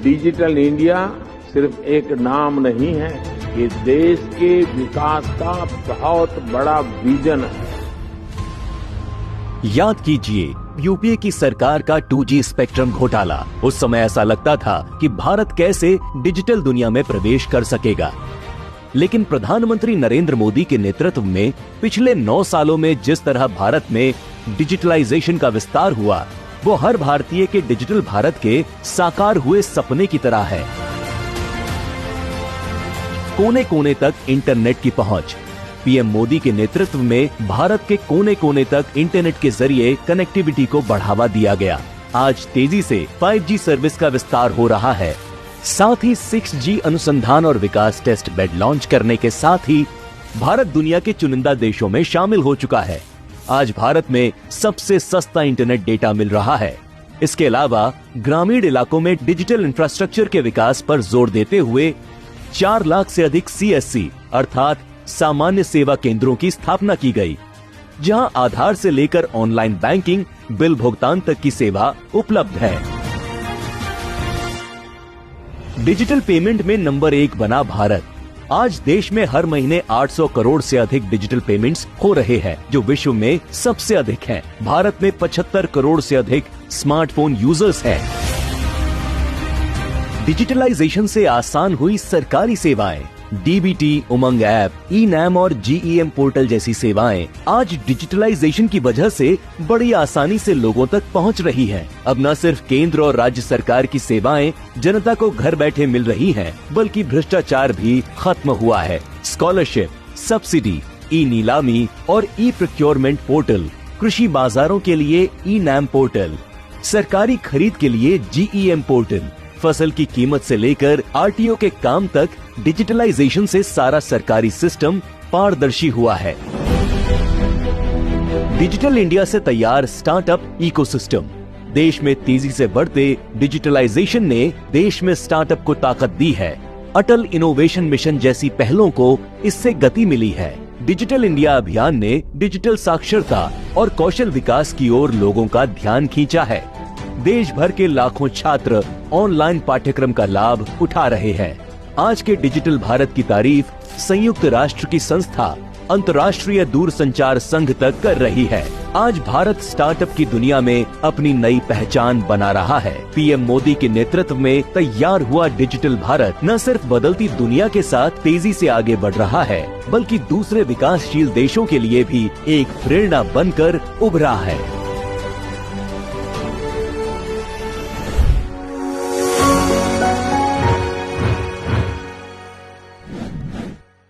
Digital India सिर्फ एक नाम नहीं है, ये देश के विकास का बहुत बड़ा विजन है। याद कीजिए यूपीए की सरकार का 2G स्पेक्ट्रम घोटाला। उस समय ऐसा लगता था कि भारत कैसे डिजिटल दुनिया में प्रवेश कर सकेगा, लेकिन प्रधानमंत्री नरेंद्र मोदी के नेतृत्व में पिछले 9 सालों में जिस तरह भारत में डिजिटलाइजेशन का विस्तार हुआ, वो हर भारतीय के डिजिटल भारत के साकार हुए सपने की तरह है। कोने कोने तक इंटरनेट की पहुंच। पीएम मोदी के नेतृत्व में भारत के कोने कोने तक इंटरनेट के जरिए कनेक्टिविटी को बढ़ावा दिया गया। आज तेजी से 5G सर्विस का विस्तार हो रहा है। साथ ही 6G अनुसंधान और विकास टेस्ट बेड लॉन्च करने के साथ ही भारत दुनिया के चुनिंदा देशों में शामिल हो चुका है। आज भारत में सबसे सस्ता इंटरनेट डेटा मिल रहा है। इसके अलावा ग्रामीण इलाकों में डिजिटल इंफ्रास्ट्रक्चर के विकास पर जोर देते हुए 4 लाख से अधिक CSC अर्थात सामान्य सेवा केंद्रों की स्थापना की गई, जहां आधार से लेकर ऑनलाइन बैंकिंग, बिल भुगतान तक की सेवा उपलब्ध है। डिजिटल पेमेंट में नंबर 1 बना भारत। आज देश में हर महीने 800 करोड़ से अधिक डिजिटल पेमेंट्स हो रहे हैं, जो विश्व में सबसे अधिक हैं। भारत में 75 करोड़ से अधिक स्मार्टफोन यूजर्स हैं। डिजिटलाइजेशन से आसान हुई सरकारी सेवाएं, DBT, उमंग ऐप, ई-नैम और GeM पोर्टल जैसी सेवाएं आज डिजिटलाइजेशन की वजह से बड़ी आसानी से लोगों तक पहुंच रही हैं। अब न सिर्फ केंद्र और राज्य सरकार की सेवाएं जनता को घर बैठे मिल रही हैं, बल्कि भ्रष्टाचार भी खत्म हुआ है। स्कॉलरशिप, सब्सिडी, ई-नीलामी और ई-प्रोक्योरमेंट पोर्टल, कृषि बाजारों के लिए ई-नैम पोर्टल, सरकारी खरीद के लिए GeM पोर्टल, फसल की कीमत से लेकर RTO के काम तक डिजिटलाइजेशन से सारा सरकारी सिस्टम पारदर्शी हुआ है। डिजिटल इंडिया से तैयार स्टार्टअप इकोसिस्टम। देश में तेजी से बढ़ते डिजिटलाइजेशन ने देश में स्टार्टअप को ताकत दी है। अटल इनोवेशन मिशन जैसी पहलों को इससे गति मिली है। डिजिटल इंडिया अभियान ने डिजिटल साक्षरता और कौशल विकास की ओर लोगों का ध्यान खींचा है। देश भर के लाखों छात्र ऑनलाइन पाठ्यक्रम का लाभ उठा रहे हैं। आज के डिजिटल भारत की तारीफ संयुक्त राष्ट्र की संस्था अंतर्राष्ट्रीय दूरसंचार संघ तक कर रही है। आज भारत स्टार्टअप की दुनिया में अपनी नई पहचान बना रहा है। पीएम मोदी के नेतृत्व में तैयार हुआ डिजिटल भारत न सिर्फ बदलती दुनिया के साथ तेजी से आगे बढ़ रहा है, बल्कि दूसरे विकासशील देशों के लिए भी एक प्रेरणा बनकर उभरा है।